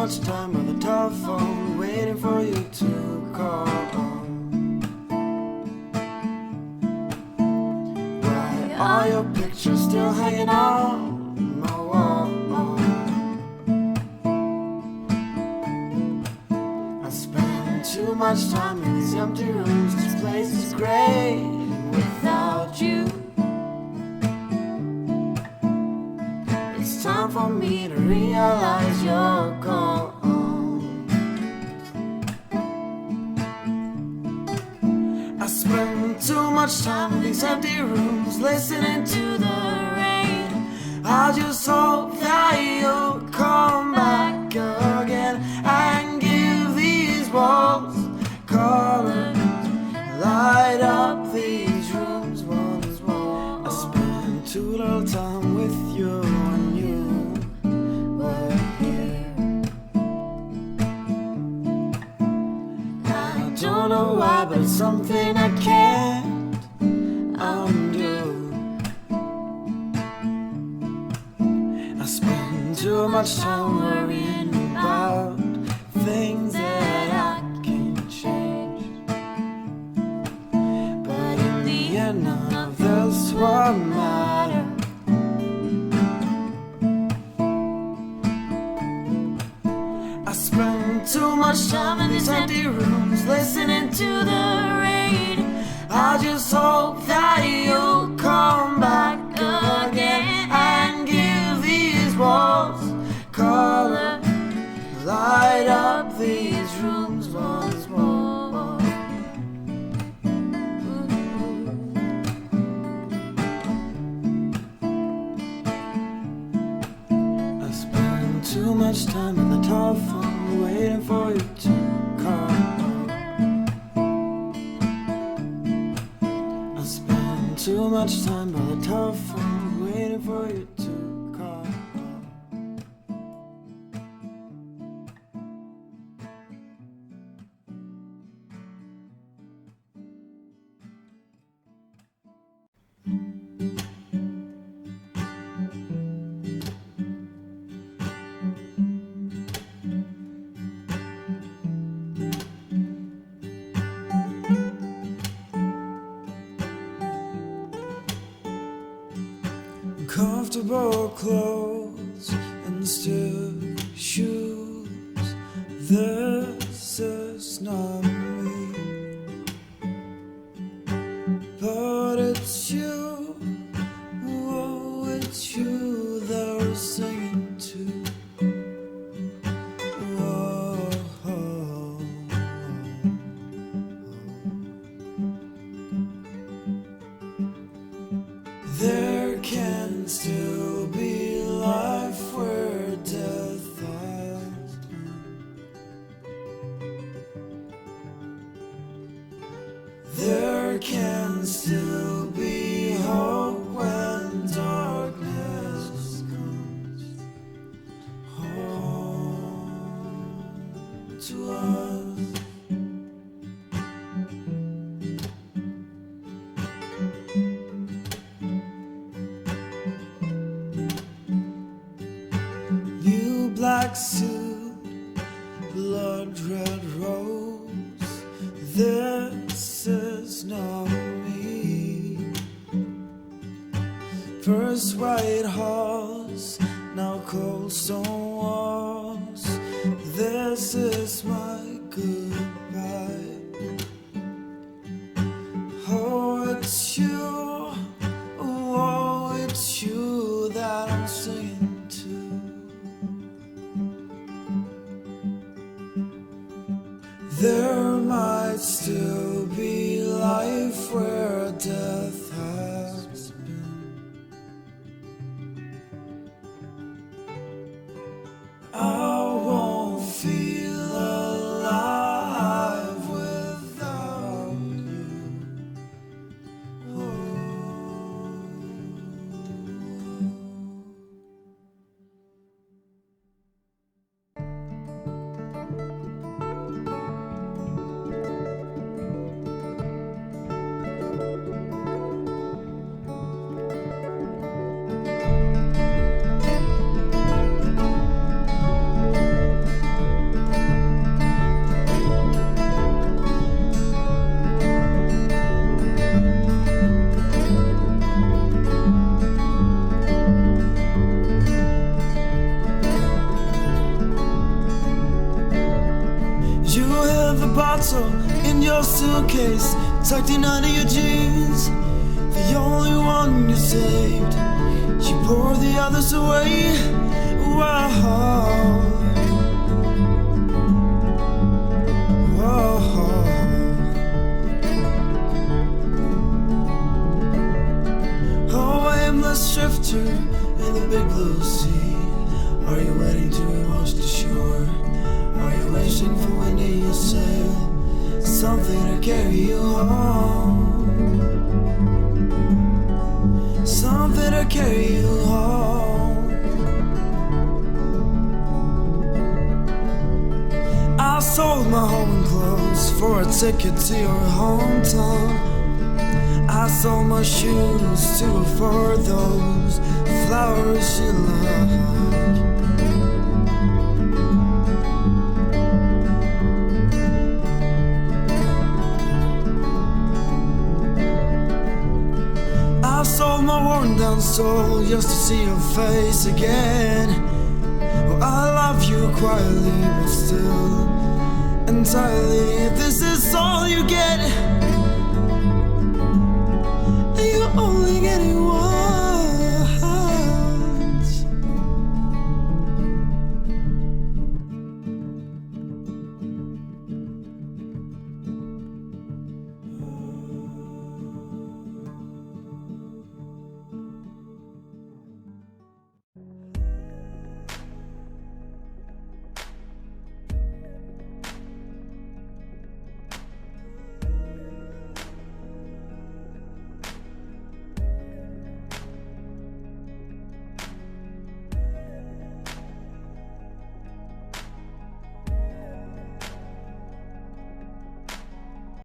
much time on the telephone, waiting for you to call. Why are your pictures still hanging on my wall? I spend too much time in these empty rooms. This place is great without you. It's time for me to realize you're gone. I spend too much time in these empty rooms, listening to the rain. I just hope that you'll come back again and give these walls color, light up these rooms once more. I spend too little time with you when you were here. I don't know why, but it's something I can't undo. I spend too much time worrying about things that I can't change. But in the end, none of this will matter. I spend too much time in these empty rooms, listening to the rain. I just hope that you'll come back again and give these walls color, light up these rooms once more. I spend too much time on the telephone, waiting for you to call. I spend too much time on the telephone, waiting for you to call. Comfortable clothes and stiff shoes. This is not me, but it's you. Oh, it's you they're singing to. Oh, oh, oh. There can still be life where death has been. There can still be hope when darkness comes home to us. Black suit, blood red rose. This is not me. First white horse, now cold stone walls. This is my goodbye. Oh, it's you. Oh, it's you that I'm singing to. There might still be life where death has been. I won't feel alive without you. Oh. your suitcase tucked in under your jeans, the only one you saved. You pour the others away. Whoa. Drifter in the big blue sea. Are you waiting to wash the shore? Are you wishing for wind in your sail? Something to carry you home. Something to carry you home. I sold my home and clothes for a ticket to your hometown. I sold my shoes to afford those flowers you like. I sold my worn down soul just to see your face again. Well, I love you quietly but still entirely. If this is all you get,